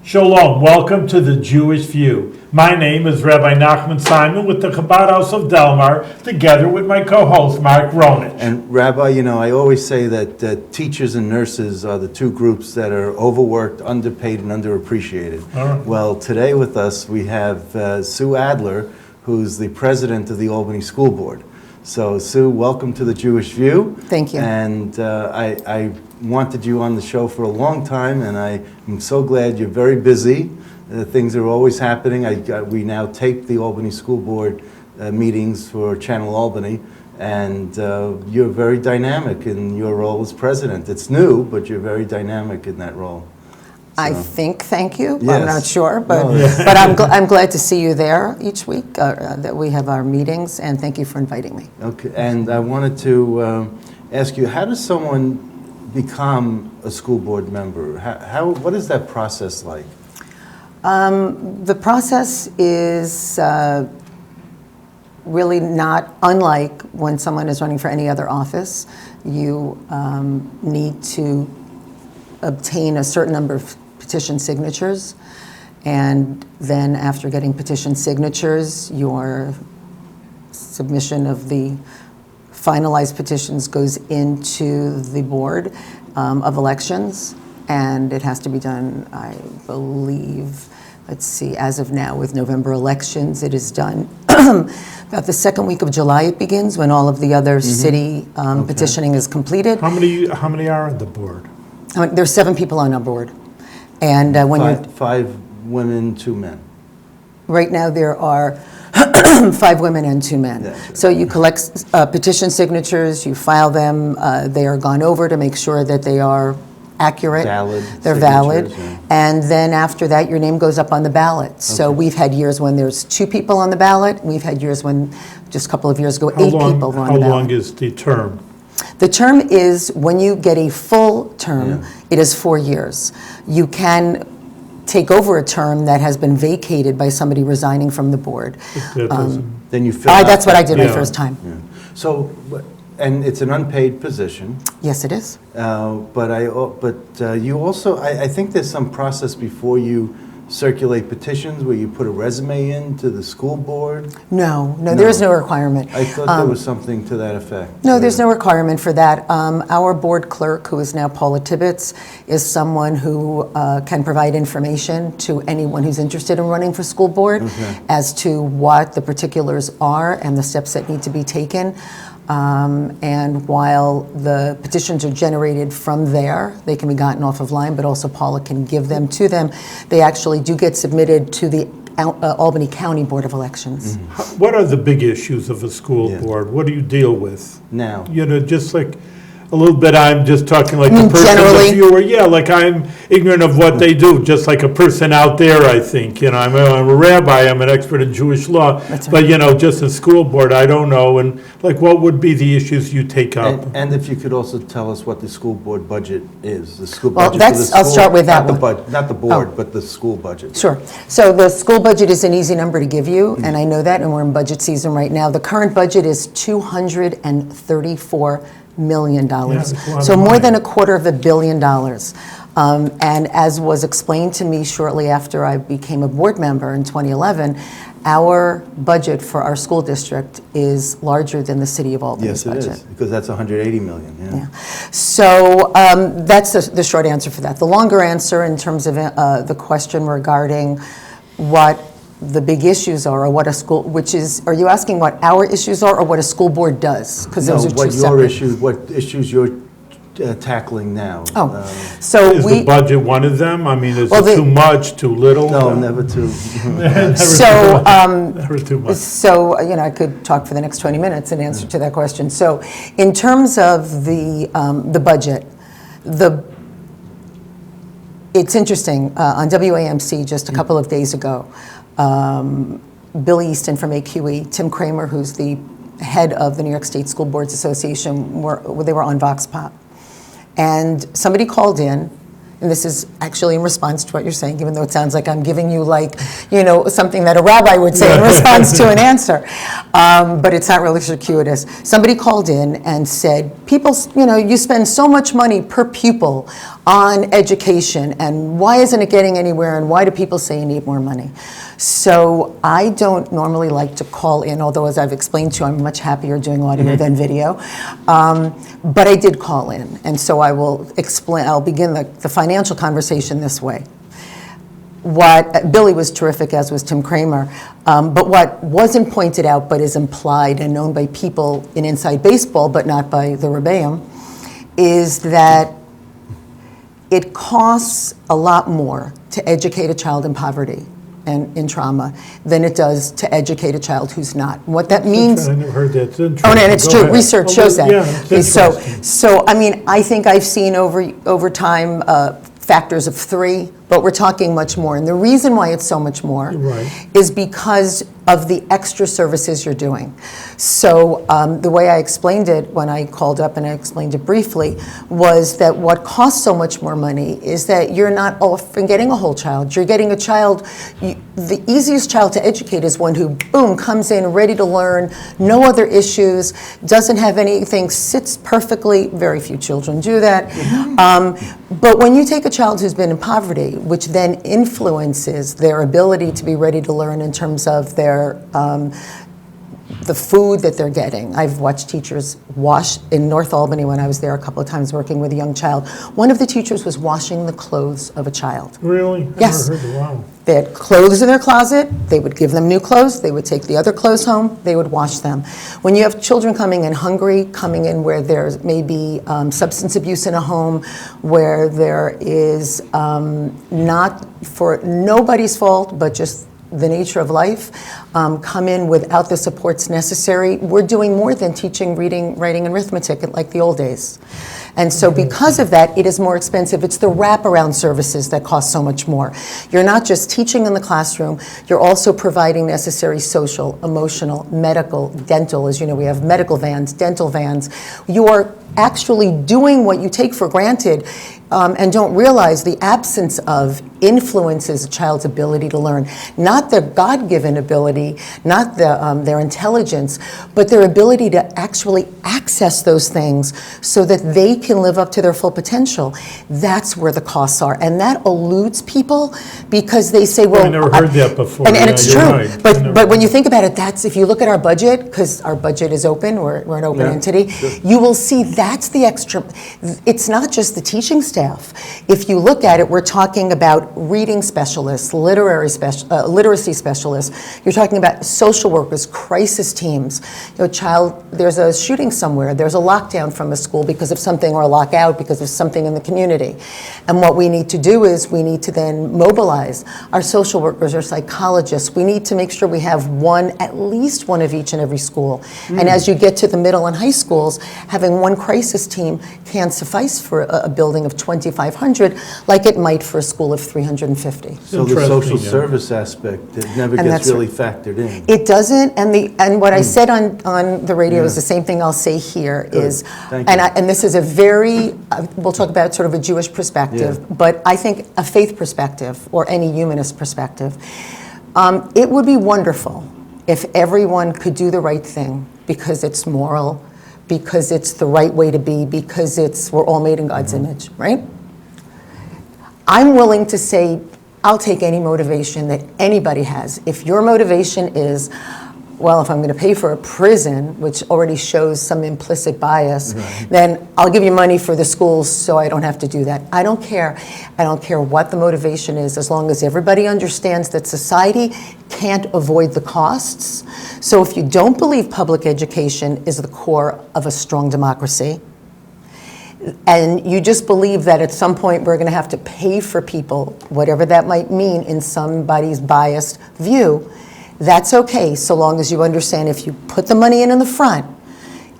Shalom, welcome to the Jewish View. My name is Rabbi Nachman Simon with the Chabad House of Delmar, together with my co-host Mark Ronich. And Rabbi, you know, I always say that teachers and nurses are the two groups that are overworked, underpaid, and underappreciated. Well, today with us we have Sue Adler, who's the president of the Albany School Board. So Sue, welcome to the Jewish View. Thank you. And I wanted you on the show for a long time, and I am so glad you're very busy. Things are always happening. We now tape the Albany School Board meetings for Channel Albany, and you're very dynamic in your role as president. It's new, but you're very dynamic in that role. So. I think, thank you. Yes. I'm not sure, but, but I'm glad to see you there each week, that we have our meetings, and thank you for inviting me. Okay, and I wanted to ask you, how does someone become a school board member? What is that process like? The process is really not unlike when someone is running for any other office. You need to obtain a certain number of petition signatures, and then after getting petition signatures, your submission of the finalized petitions goes into the Board of Elections, and it has to be done, I believe, let's see, as of now with November elections, it is done about the second week of July it begins, when all of the other city petitioning is completed. How many are on the board? There's 7 people on our board. And when Five women, 2 men. right now there are 5 women and 2 men. Yeah, sure. So you collect petition signatures, you file them, they are gone over to make sure that they are accurate. Valid. They're valid. Yeah. And then after that, your name goes up on the ballot. So we've had years when there's 2 people on the ballot. We've had years when, just a couple of years ago, 8 people were on the ballot. How long is the term? The term is, when you get a full term, it is 4 years. You can take over a term that has been vacated by somebody resigning from the board. Then you fill out. That's what I did my Yeah. first time. Yeah. So, and it's an unpaid position. Yes, it is. But you also, I think there's some process before you circulate petitions where you put a resume in to the school board. No, there is no requirement. I thought there was something to that effect. No, there's no requirement for that. Our board clerk, who is now Paula Tibbetts, is someone who can provide information to anyone who's interested in running for school board as to what the particulars are and the steps that need to be taken. And while the petitions are generated from there, they can be gotten off of line, but also Paula can give them to them. They actually do get submitted to the Albany County Board of Elections. What are the big issues of a school board? What do you deal with? Now. You know, just like a little bit, I'm just talking like a person, Generally? the viewer. Yeah, like I'm ignorant of what they do, just like a person out there, I think. You know, I'm a rabbi, I'm an expert in Jewish law. That's right. But, you know, just in school board, I don't know. And like, what would be the issues you take up? And if you could also tell us what the school board budget is, the school Well, budget for the that's- I'll school- start with that not the one. Not the board, but the school budget. Sure. So the school budget is an easy number to give you, and I know that, and we're in budget season right now. The current budget is $234 million. that's a lot of So more money. than $250 million. And as was explained to me shortly after I became a board member in 2011, our budget for our school district is larger than the city of Albany's Yes, it budget. is, because that's 180 million, Yeah. So that's the short answer for that. The longer answer in terms of the question regarding what the big issues are, or what a school, which is, are you asking what our issues are or what a school board does? Because those are two separate. What issues you're tackling now. So Is the budget one of them? I mean, is Well, it too much, too little? No, never too. So, Never too much. So, you know, I could talk for the next 20 minutes in answer to that question. So, in terms of the budget, it's interesting, on WAMC just a couple of days ago, Bill Easton from AQE, Tim Kramer, who's the head of the New York State School Boards Association, they were on Vox Pop. And somebody called in, and this is actually in response to what you're saying, even though it sounds like I'm giving you, like, you know, something that a rabbi would say in response to an answer. But it's not really circuitous. Somebody called in and said, people, you know, you spend so much money per pupil on education and why isn't it getting anywhere and why do people say you need more money. So I don't normally like to call in, although as I've explained to you, I'm much happier doing audio than video. But I did call in, and so I will explain, I'll begin the financial conversation this way. Billy was terrific, as was Tim Kramer, but what wasn't pointed out but is implied and known by people in inside baseball, but not by the Rebbeim, is that it costs a lot more to educate a child in poverty and in trauma than it does to educate a child who's not. What that means... I never heard that. It's interesting. Oh, and it's Go true. ahead. Research shows that. Yeah, it's So, I mean, I think I've seen over time factors of 3, but we're talking much more. And the reason why it's so much more Right. is because of the extra services you're doing. So the way I explained it when I called up, and I explained it briefly, was that what costs so much more money is that you're not often getting a whole child. You're getting a child, the easiest child to educate is one who, boom, comes in ready to learn, no other issues, doesn't have anything, sits perfectly. Very few children do that. But when you take a child who's been in poverty, which then influences their ability to be ready to learn in terms of their the food that they're getting. I've watched teachers wash in North Albany when I was there a couple of times working with a young child. One of the teachers was washing the clothes of a child. Really? Yes. I never heard. Wow. They had clothes in their closet, they would give them new clothes, they would take the other clothes home, they would wash them. When you have children coming in hungry, coming in where there's maybe substance abuse in a home, where there is not for nobody's fault, but just the nature of life, come in without the supports necessary, we're doing more than teaching reading, writing, and arithmetic like the old days. And so because of that, it is more expensive. It's the wraparound services that cost so much more. You're not just teaching in the classroom, you're also providing necessary social, emotional, medical, dental. As you know, we have medical vans, dental vans. You are actually doing what you take for granted and don't realize the absence of influences a child's ability to learn. Not their God-given ability, not their intelligence, but their ability to actually access those things so that they can live up to their full potential. That's where the costs are. And that eludes people because they say, well... I never heard that before. And Yeah, it's you're true. right. But when you think about it, that's, if you look at our budget, because our budget is open, we're an open entity, you will see that's the extra. It's not just the teaching staff. If you look at it, we're talking about reading specialists, literacy specialists. You're talking about social workers, crisis teams. You know, there's a shooting somewhere, there's a lockdown from a school because of something, or a lockout because of something in the community. And what we need to do is we need to then mobilize our social workers, our psychologists. We need to make sure we have at least one of each in every school. And as you get to the middle and high schools, having one crisis team can't suffice for a building of 2,500 like it might for a school of 350. So the social Interesting, yeah. service aspect, it never And gets that's really factored in. It doesn't, and what I said on the radio is the same thing I'll say here is, Thank you. and this is a very, we'll talk about sort of a Jewish perspective, Yeah. but I think a faith perspective or any humanist perspective. It would be wonderful if everyone could do the right thing because it's moral, because it's the right way to be, because we're all made in God's image, right? I'm willing to say, I'll take any motivation that anybody has. If your motivation is, well, if I'm going to pay for a prison, which already shows some implicit bias, then I'll give you money for the schools so I don't have to do that. I don't care. I don't care what the motivation is, as long as everybody understands that society can't avoid the costs. So if you don't believe public education is the core of a strong democracy, and you just believe that at some point we're going to have to pay for people, whatever that might mean in somebody's biased view, that's okay, so long as you understand if you put the money in the front,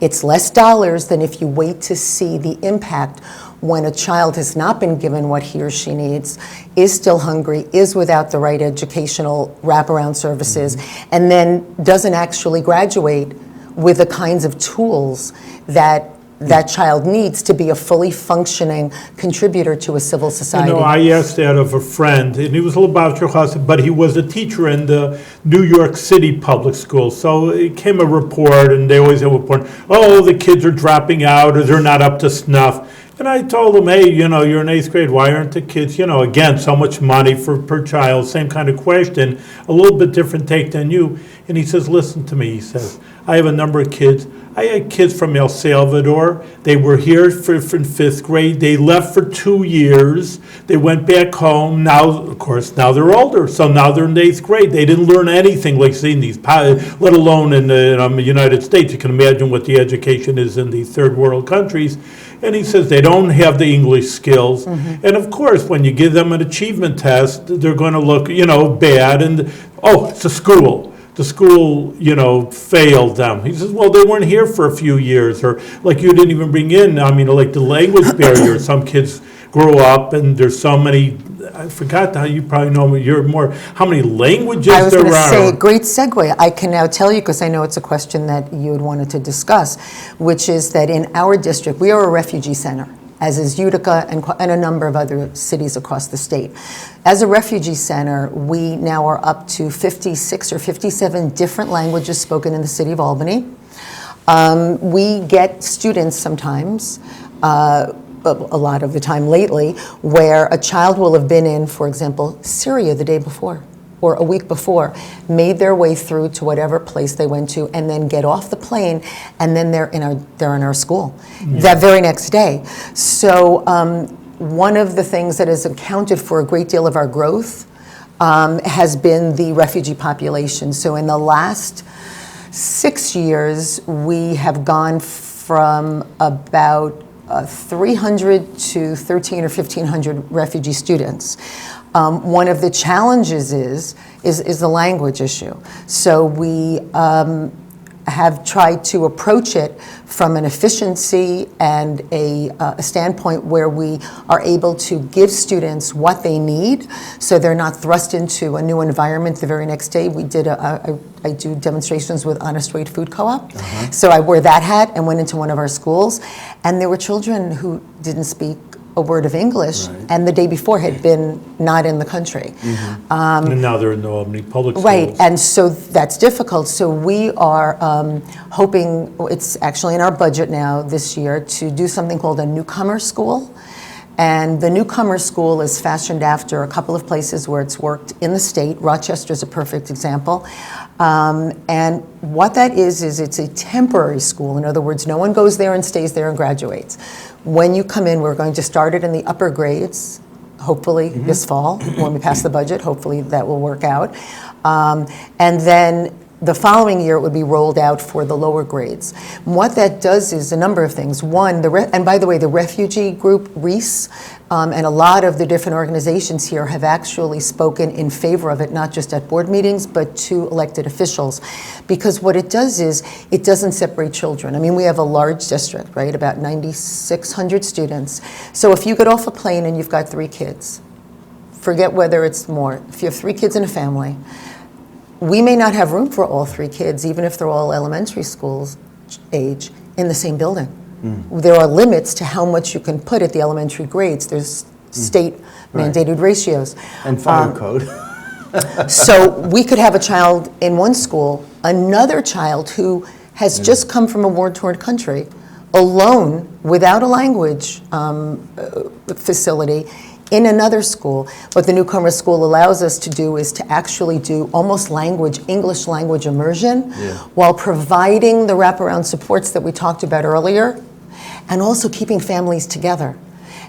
it's less dollars than if you wait to see the impact when a child has not been given what he or she needs, is still hungry, is without the right educational wraparound services, and then doesn't actually graduate with the kinds of tools that that child needs to be a fully functioning contributor to a civil society. You know, I asked that of a friend, and he was a little about your house, but he was a teacher in the New York City public schools. So it came a report, and they always have a report, oh, the kids are dropping out, or they're not up to snuff. And I told him, hey, you're in 8th grade, why aren't the kids, again, so much money per child, same kind of question, a little bit different take than you. And he says, listen to me, he says, I have a number of kids. I had kids from El Salvador. They were here for 5th grade. They left for 2 years. They went back home. Now, of course, now they're older. So now they're in 8th grade. They didn't learn anything like seeing these, let alone in the United States. You can imagine what the education is in these third world countries. And he says they don't have the English skills. Mm-hmm. And of course, when you give them an achievement test, they're going to look, bad. And, oh, it's a school. The school, failed them. He says, well, they weren't here for a few years, or like you didn't even bring in, like the language barrier. Some kids grow up and there's so many, I forgot how you probably know, how many languages there are. I was going to say, great segue. I can now tell you, because I know it's a question that you had wanted to discuss, which is that in our district, we are a refugee center, as is Utica and a number of other cities across the state. As a refugee center, we now are up to 56 or 57 different languages spoken in the city of Albany. We get students sometimes, a lot of the time lately, where a child will have been in, for example, Syria the day before, or a week before, made their way through to whatever place they went to, and then get off the plane, and then they're in our school that very next day. So one of the things that has accounted for a great deal of our growth has been the refugee population. So in the last 6 years, we have gone from about 300 to 13 or 1,500 refugee students. One of the challenges is the language issue. So we have tried to approach it from an efficiency and a standpoint where we are able to give students what they need, so they're not thrust into a new environment the very next day. We did I do demonstrations with Honest Weight Food Co-op. So I wore that hat and went into one of our schools, and there were children who didn't speak a word of English, and the day before had been not in the country. And now they're in the Albany public schools. Right, and so that's difficult. So we are hoping, it's actually in our budget now this year, to do something called a newcomer school. And the newcomer school is fashioned after a couple of places where it's worked in the state. Rochester's a perfect example. And what that is it's a temporary school. In other words, no one goes there and stays there and graduates. When you come in, we're going to start it in the upper grades, hopefully this fall, when we pass the budget. Hopefully that will work out. And then the following year, it would be rolled out for the lower grades. And what that does is a number of things. One, and by the way, the refugee group, REIS, and a lot of the different organizations here have actually spoken in favor of it, not just at board meetings, but to elected officials. Because what it does is, it doesn't separate children. I mean, we have a large district, right? About 9,600 students. So if you get off a plane and you've got 3 kids, forget whether it's more. If you have 3 kids in a family, we may not have room for all 3 kids, even if they're all elementary schools age, in the same building. There are limits to how much you can put at the elementary grades. There's state mandated ratios. And fire code. So we could have a child in one school, another child who has just come from a war-torn country, alone, without a language facility, in another school. What the newcomer school allows us to do is to actually do almost English language immersion, while providing the wraparound supports that we talked about earlier, and also keeping families together.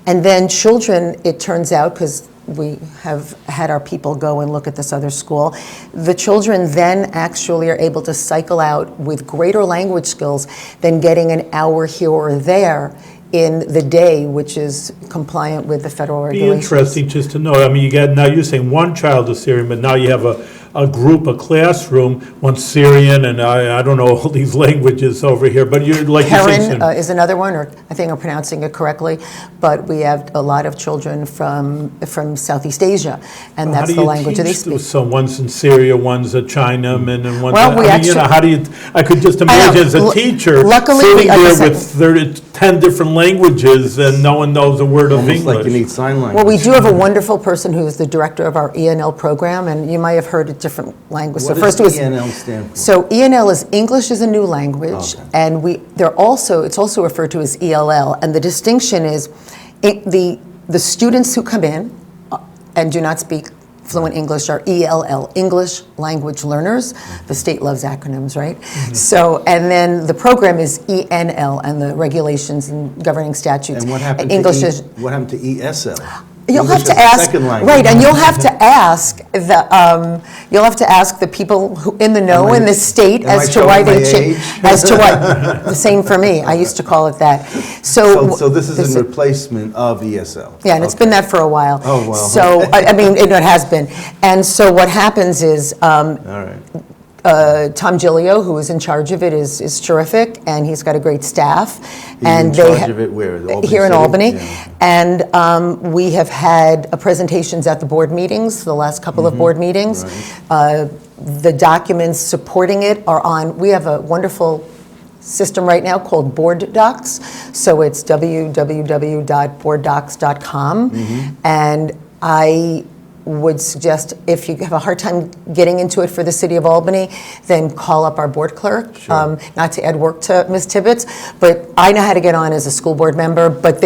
And then children, it turns out, because we have had our people go and look at this other school, the children then actually are able to cycle out with greater language skills than getting an hour here or there in the day, which is compliant with the federal regulations. Be interesting just to know. I mean, now you're saying one child is Syrian, but now you have a group, a classroom, one Syrian, and I don't know all these languages over here, but you're like Karen is another one, or I think I'm pronouncing it correctly, but we have a lot of children from Southeast Asia, and that's the language that they speak. So one's in Syria, one's a Chinaman, and one's Well, how do you, I could just imagine as a teacher sitting there with 10 different languages and no one knows a word of Almost English. like you need sign language. Well, we do have a wonderful person who is the director of our ENL program, and you might have heard it different languages. What So first does it was ENL stand for? so ENL is English is a new language, Okay. and it's also referred to as ELL. And the distinction is the students who come in and do not speak fluent English are ELL, English language learners. The state loves acronyms, right? So, and then the program is ENL, and the regulations and governing statutes. And what happened English to is what happened to ESL? You'll English have to as a ask, second language. right, and you'll have to ask the people who in the know in the state am I as to why showing they my changed. age? As to why, the same for me. I used to call it that. So this is a replacement of ESL? Yeah, and it's been that for a while. Oh, well. So I mean, it has been, and so what happens is. All right. Tom Gilio, who is in charge of it, is terrific, and he's got a great staff. He's in charge of it where? Albany Here in City? Albany. Yeah. And we have had presentations at the board meetings, the last couple of board meetings. Right. The documents supporting it are on, we have a wonderful system right now called Board Docs. So it's www.boarddocs.com. And I would suggest if you have a hard time getting into it for the city of Albany, then call up our board clerk. Sure. Not to add work to Ms. Tibbetts, but I know how to get on as a school board member, but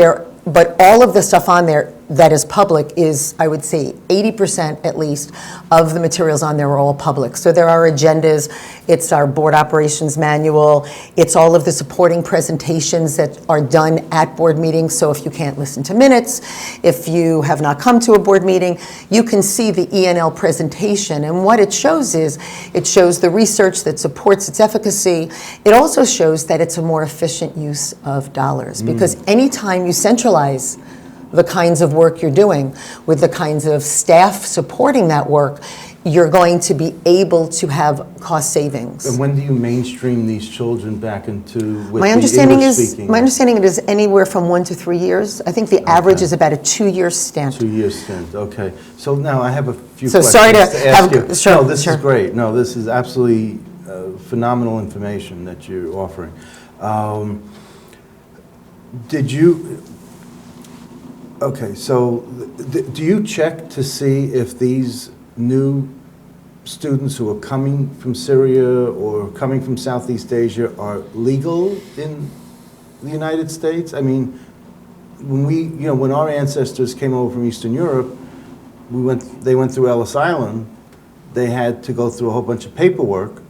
all of the stuff on there that is public is, I would say, 80% at least of the materials on there are all public. So there are agendas, it's our board operations manual, it's all of the supporting presentations that are done at board meetings. So if you can't listen to minutes, if you have not come to a board meeting, you can see the ENL presentation. And what it shows is, it shows the research that supports its efficacy. It also shows that it's a more efficient use of dollars, because anytime you centralize the kinds of work you're doing with the kinds of staff supporting that work, you're going to be able to have cost savings. And when do you mainstream these children back into with My the understanding English is speaking? it is anywhere from 1 to 3 years. I think the average is about a 2-year stint. 2-year stint, okay. So now I have a few So questions sorry to ask have- you. sure, No, this sure. is great. No, this is absolutely phenomenal information that you're offering. Okay, so do you check to see if these new students who are coming from Syria or coming from Southeast Asia are legal in the United States? I mean, when our ancestors came over from Eastern Europe, they went through Ellis Island, they had to go through a whole bunch of paperwork,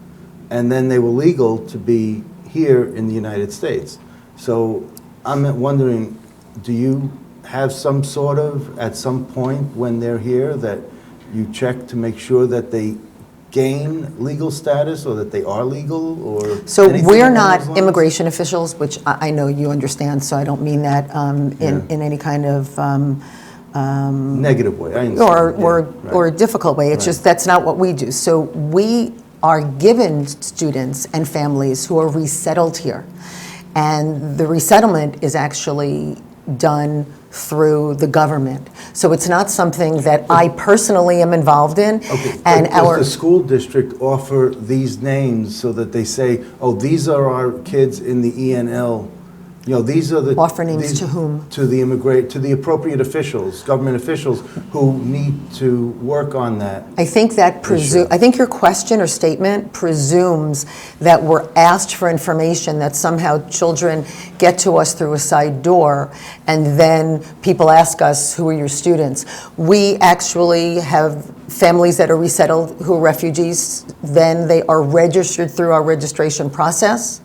and then they were legal to be here in the United States. So I'm wondering, do you have some sort of, at some point when they're here, that you check to make sure that they gain legal status or that they are legal, or So anything we're along not those lines? immigration officials, which I know you understand, so I don't mean that in any kind of Negative way, I understand. or a difficult way. It's Right. just that's not what we do. So we are given students and families who are resettled here, and the resettlement is actually done through the government. So it's not something that I personally am involved in. Okay, And but does the school district offer these names so that they say, oh, these are our kids in the ENL? You know, these are the... Offer names to whom? To the appropriate officials, government officials, who need to work on that. I think that I think your question or statement presumes that we're asked for information that somehow children get to us through a side door, and then people ask us, who are your students? We actually have families that are resettled who are refugees, then they are registered through our registration process,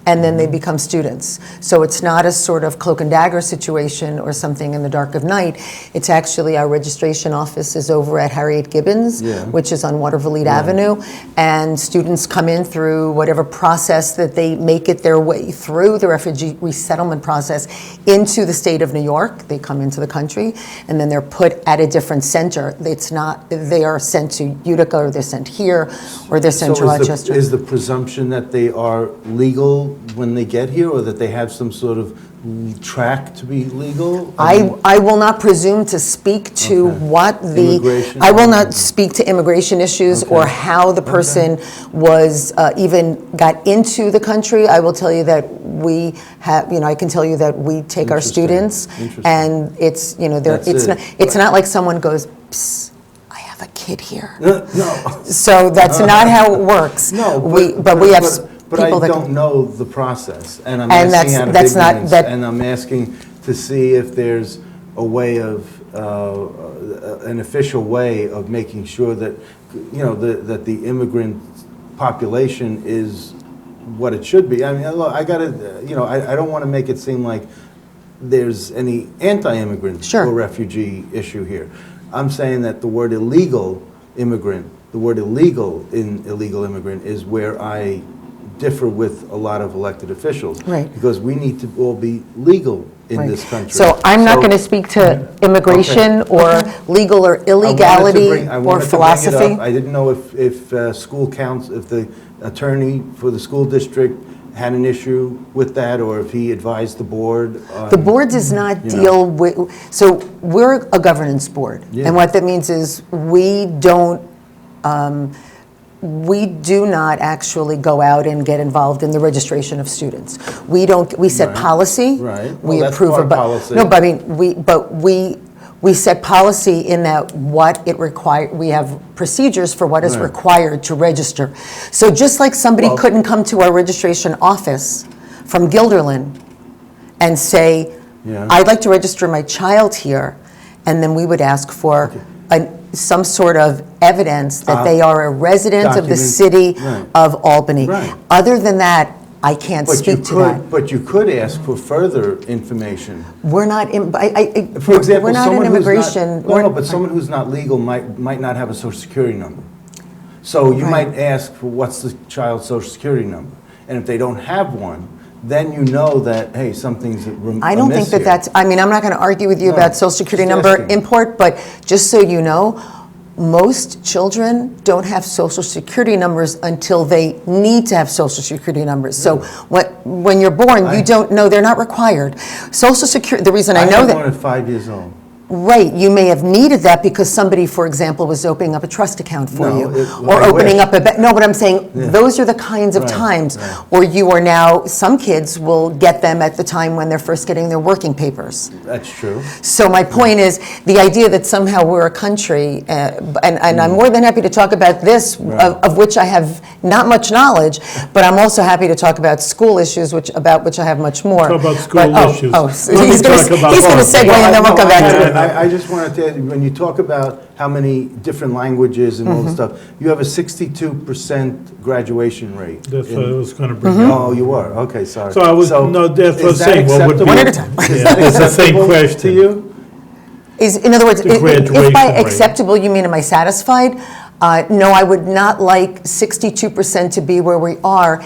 and then they become students. So it's not a sort of cloak and dagger situation or something in the dark of night. It's actually, our registration office is over at Harriet Gibbons, which is on Watervliet Avenue, and students come in through whatever process that they make it their way through the refugee resettlement process into the state of New York. They come into the country, and then they're put at a different center. They are sent to Utica, or they're sent here, or they're sent to Rochester. Is the presumption that they are legal when they get here, or that they have some sort of track to be legal? I will not presume to speak to what Immigration? I will not speak to immigration issues or how the person was even got into the country. I will tell you that we have, I can tell you that we take our students, and it's, That's it's it. not, it's not like someone goes, "Psst, I have a kid kid here. No. So that's not how it works. No, But we have but I people that don't know the process, and I'm And asking out of that's not- ignorance, that- and I'm asking to see if there's a way of, an official way of making sure that, that the immigrant population is what it should be. I mean, look, I gotta, I don't want to make it seem like there's any anti-immigrant Sure. or refugee issue here. I'm saying that the word illegal immigrant, the word illegal in illegal immigrant is where I differ with a lot of elected officials. Right. Because we need to all be legal in Right. this country. So I'm not going to speak to immigration or legal or illegality or philosophy. I didn't know if school counts, if the attorney for the school district had an issue with that, or if he advised the board. The board does not you know. deal with, so we're a governance board. Yeah. And what that means is we do not actually go out and get involved in the registration of students. We set Right. policy. Right. We Well, that's approve part of, of policy. no, but I mean, we set policy in that we have procedures for what is Right. required to register. So just like somebody Well- couldn't come to our registration office from Guilderland and say, Yeah. I'd like to register my child here, and then we would ask for some sort of evidence that they are a resident of the Document. city Right. of Albany. Right. Other than that, I can't speak to that. But you could ask for further information. We're not, For example, we're not someone in who's not- immigration. No, but someone who's not legal might not have a social security number. So you Right. might ask for what's the child's social security number? And if they don't have one, then you know that, hey, something's I don't think amiss that here. that's, I mean, I'm not going to argue with you No, about social security just number asking. import, but just so you know, most children don't have social security numbers until they need to have social security numbers. So when you're born, you don't know, they're not required. Social security, the reason I know had that. one at 5 years old. Right, you may have needed that because somebody, for example, was opening up a trust account for No, you. well, Or I opening wish. up no, but I'm saying, Yeah. those are the kinds of Right, times. right. Or you are now, some kids will get them at the time when they're first getting their working papers. That's true. So my point is, the idea that somehow we're a country, and I'm more than happy to talk about this, Right. of which I have not much knowledge, but I'm also happy to talk about school issues, about which I have much more. Talk about school But- issues. so Let me he's going talk about to both. segue and then we'll come back to it. I just wanted to add, when you talk about how many different languages and all Mm-hmm. this stuff, you have a 62% graduation rate. That's in- what I was going to bring Mm-hmm. up. Oh, you were, okay, sorry. So I was, no, that's what I was is that saying. What would be- acceptable? One at a time. Is Yeah, that it's the same acceptable question. to you? In other words, The if graduation by rate. acceptable, you mean am I satisfied? No, I would not like 62% to be where we are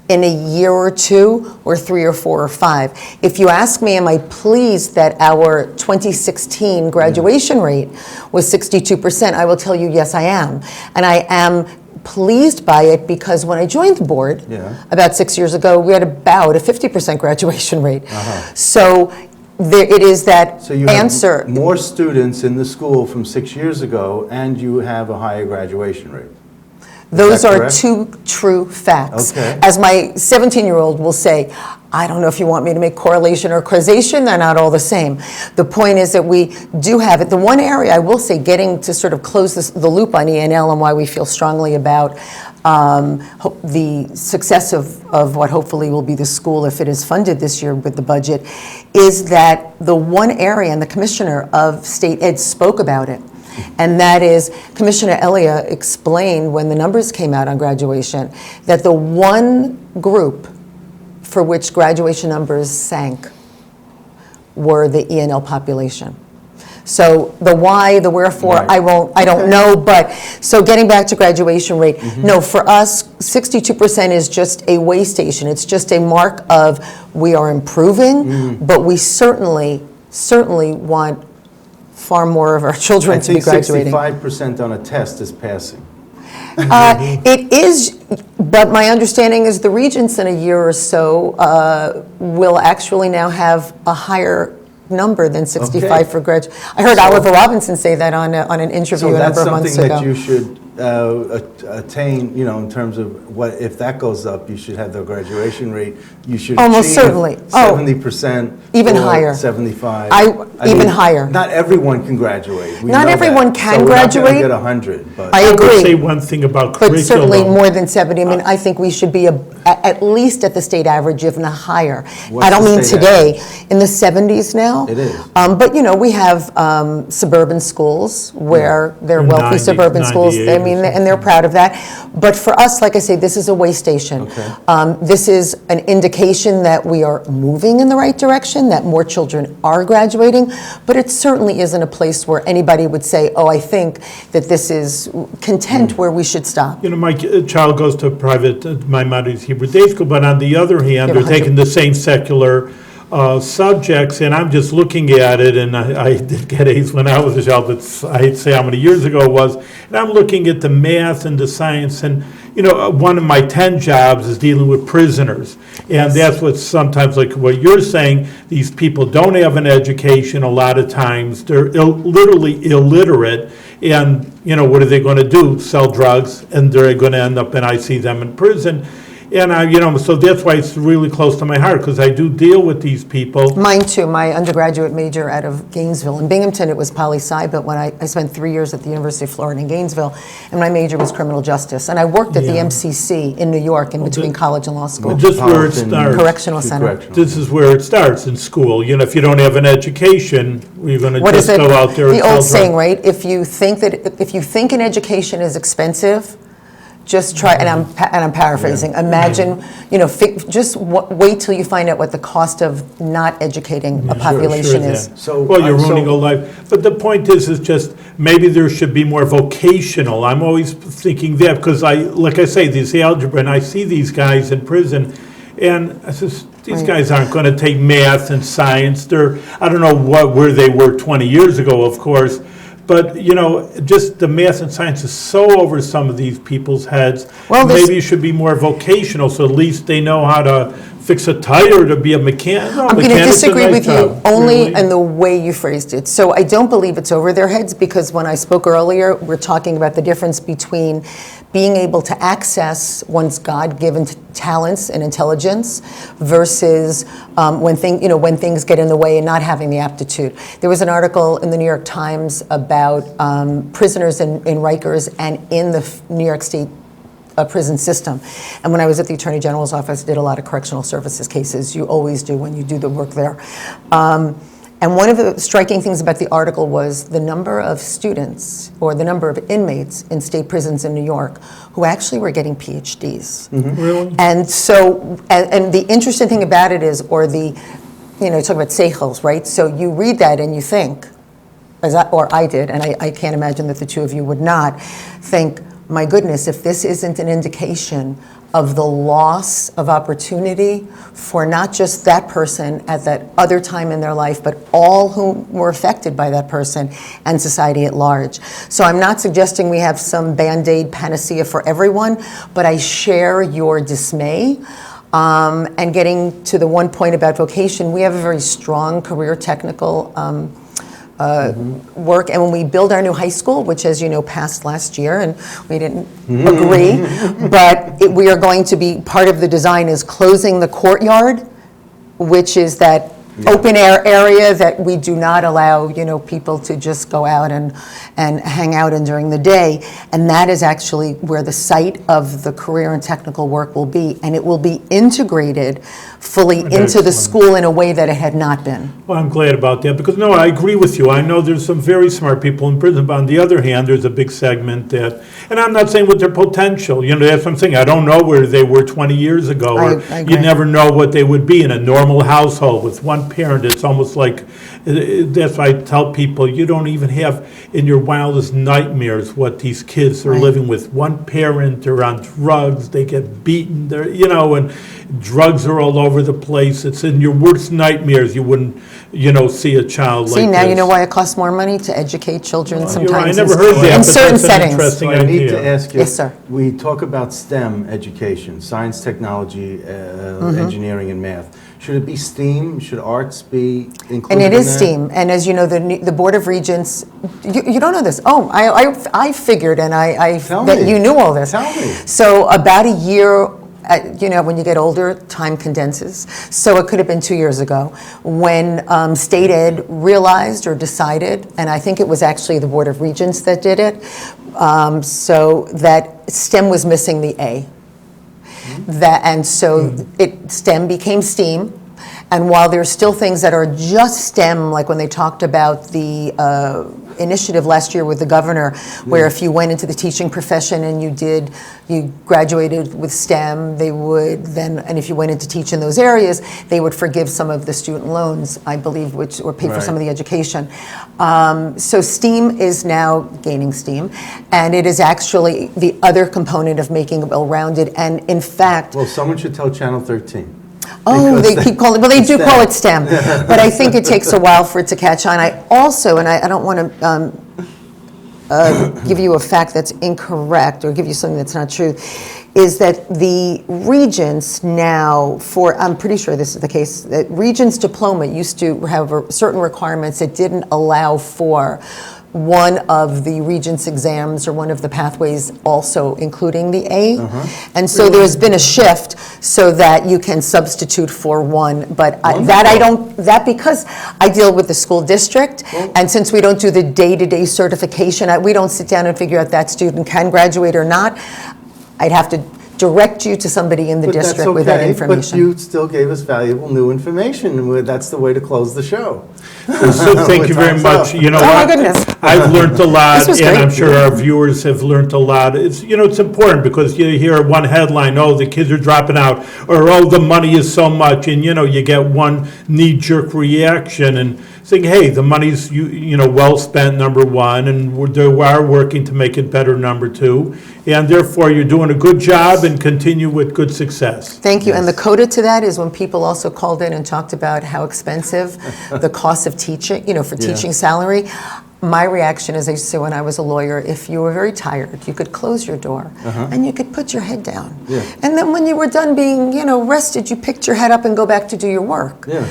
in a year or two, or 3 or 4 or 5. If you ask me, am I pleased that our 2016 graduation rate was 62%, I will tell you, yes, I am. And I am pleased by it because when I joined the board Yeah. about 6 years ago, we had about a 50% graduation rate. So it is that So you answer. have more students in the school from 6 years ago, and you have a higher graduation rate. Those that are correct? two true facts. Okay. As my 17-year-old will say, I don't know if you want me to make correlation or causation, they're not all the same. The point is that we do have it. The one area I will say, getting to sort of close the loop on ENL and why we feel strongly about the success of what hopefully will be the school if it is funded this year with the budget, is that the one area, and the Commissioner of State Ed spoke about it, and that is, Commissioner Elia explained when the numbers came out on graduation, that the one group for which graduation numbers sank were the ENL population. So the why, the wherefore, Right. I don't know, but, so getting back to graduation rate, no, for us, 62% is just a way station. It's just a mark of we are improving, but we certainly want far more of our children I to be think graduating. 65% on a test is passing. It is, but my understanding is the regents in a year or so will actually now have a higher number than 65 Okay. for grad. I heard So- Oliver Robinson say that on an interview So a that's number of months something ago. that you should attain, in terms of what, if that goes up, you should have the graduation rate, you should Almost achieve certainly. Oh, 70%. even or higher. 75. Even higher. Not everyone can graduate. We Not know everyone that. can So graduate. we're not going to get 100, but. I I would say agree. one thing about But certainly curriculum. more than 70. I mean, I think we should be at least at the state average, if not higher. What's I don't the mean state today, in the 70s now. It is. But, we have suburban schools where they're They're wealthy 90, suburban schools. 98 I or mean, and something. they're proud of that. But for us, like I say, this is a way station. Okay. This is an indication that we are moving in the right direction, that more children are graduating, but it certainly isn't a place where anybody would say, oh, I think that this is content where we should stop. My child goes to private, my mother's Hebrew day school, but on the other hand, You have they're 100 taking the same secular subjects, and I'm just looking at it, and I did get A's when I was a child, but I'd say how many years ago it was, and I'm looking at the math and the science, and, one of my 10 jobs is dealing with prisoners, and that's what sometimes, like what you're saying, these people don't have an education a lot of times, they're literally illiterate, and, what are they going to do? Sell drugs, and they're going to end up, and I see them in prison. And so that's why it's really close to my heart, because I do deal with these people. Mine too. My undergraduate major out of Gainesville. In Binghamton, it was poli-sci, but when I spent 3 years at the University of Florida in Gainesville, and my major was criminal justice. And I worked at the Yeah. MCC in New York in between college and law school. Just where it Metropolitan starts. Correctional center. Correctional. This is where it starts, in school. If you don't have an education, you're going to What is just it? go out there and The sell old drugs. saying, right? If you think an education is expensive, just try, and I'm paraphrasing. Imagine, wait till you find out what the cost of not educating a population is. yeah. So, Well, you're ruining so- a life. But the point is just maybe there should be more vocational. I'm always thinking that because like I say, these algebra, and I see these guys in prison, and I says, these guys aren't going to take math and science. I don't know where they were 20 years ago, of course. But, just the math and science is so over some of these people's heads. Well, Maybe it should be more vocational, so at least they know how to fix a tire, to be a mechanic. No, I'm going to mechanic's a disagree nice with you job. only Really? in the way you phrased it. So I don't believe it's over their heads, because when I spoke earlier, we're talking about the difference between being able to access one's God-given talents and intelligence versus when things get in the way and not having the aptitude. There was an article in the New York Times about prisoners in Rikers and in the New York State prison system. And when I was at the Attorney General's office, I did a lot of correctional services cases. You always do when you do the work there. And one of the striking things about the article was the number of students or the number of inmates in state prisons in New York who actually were getting PhDs. Really? And so, and the interesting thing about it is, talk about seichels, right? So you read that and you think, or I did, and I can't imagine that the two of you would not, think, my goodness, if this isn't an indication of the loss of opportunity for not just that person at that other time in their life, but all who were affected by that person and society at large. So I'm not suggesting we have some Band-Aid panacea for everyone, but I share your dismay. And getting to the one point about vocation, we have a very strong career technical work, and when we build our new high school, which, as you know, passed last year, and we didn't agree, but we are going to be, part of the design is closing the courtyard, which is that open air area that we do not allow, people to just go out and hang out in during the day, and that is actually where the site of the career and technical work will be, and it will be integrated fully into the Excellent. school in a way that it had not been. Well, I'm glad about that, because, no, I agree with you. I know there's some very smart people in prison, but on the other hand, there's a big segment that, and I'm not saying with their potential, that's what I'm saying. I don't know where they were 20 years ago, or I agree. you never know what they would be in a normal household with one parent. It's almost like, that's why I tell people, you don't even have in your wildest nightmares what these kids are Right. living with. One parent, they're on drugs, they get beaten, and drugs are all over the place. It's in your worst nightmares, you wouldn't, see a child like See, this. now you know why it costs more money to educate children You're right. sometimes. I never heard that, in but certain that's an settings. interesting So I need to idea. ask you. Yes, sir. We talk about STEM education, science, technology, engineering, and math. Should it be STEAM? Should arts be included And it in is that? STEAM, and as you know, the Board of Regents, you don't know this. Oh, I figured, and Tell that me. you knew all this. Tell me. So about a year, you know, when you get older, time condenses. So it could have been 2 years ago, when state ed realized or decided, and I think it was actually the Board of Regents that did it, so that STEM was missing the A. And so STEM became STEAM. And while there's still things that are just STEM, like when they talked about the initiative last year with the governor, where if you went into the teaching profession and you graduated with STEM, they would then, and if you went into teach in those areas, they would forgive some of the student loans, I believe, or pay for some of the education. So STEAM is now gaining steam, and it is actually the other component of making it well-rounded. And in fact, Well, someone should tell Channel 13. oh, Because they keep calling it, well, they do it's call it STEM, but I think it takes a while for it to catch on. I also, and I don't want to give you a fact that's incorrect or give you something that's not true, is that the regents now, I'm pretty sure this is the case, that regents diploma used to have certain requirements that didn't allow for one of the regents exams or one of the pathways also including the A. And so there's been a shift so that you can substitute for one, but that because I deal with the school district, and since we don't do the day-to-day certification, we don't sit down and figure out that student can graduate or not. I'd have to direct you to somebody in the But that's district with that okay, information. but you still gave us valuable new information, and that's the way to close the show. So thank you very Time's much. up. You know Oh, my what? goodness. I've learned a lot, This was and great. I'm sure our viewers have learned a lot. It's, you know, it's important because you hear one headline, oh, the kids are dropping out, or oh, the money is so much, and you know, you get one knee-jerk reaction and saying, hey, the money's you know well spent, number one, and they are working to make it better, number two, and therefore you're doing a good job and continue with good success. Thank you. And the coda to that is when people also called in and talked about how expensive the cost of teaching, you know, for teaching salary. My reaction is, I used to say when I was a lawyer, if you were very tired, you could close your door and you could put your head down. Yeah. And then when you were done being, you know, rested, you picked your head up and go back to do your work. Yeah.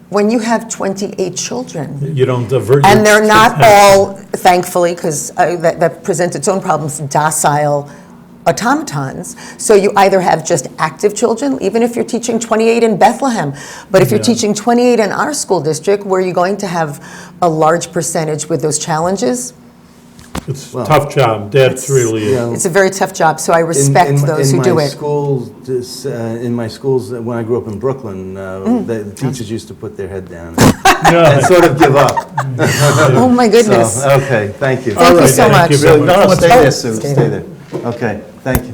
When you have 28 children, You don't divert. and your they're not attention. all, thankfully, because that presents its own problems, docile automatons. So you either have just active children, even if you're teaching 28 in Bethlehem, but if you're teaching 28 in our school district, where you're going to have a large percentage with those challenges, It's a tough job. That's really yeah. it. it's a very tough job. So I respect those who do it. In my schools, when I grew up in Brooklyn, the teachers used to put their head down Yeah. and sort of give up. Oh my goodness. So, okay, thank you. Thank you so Thank much. you very much. No, stay Oh, there, Sue, stay stay there. Okay, thank you.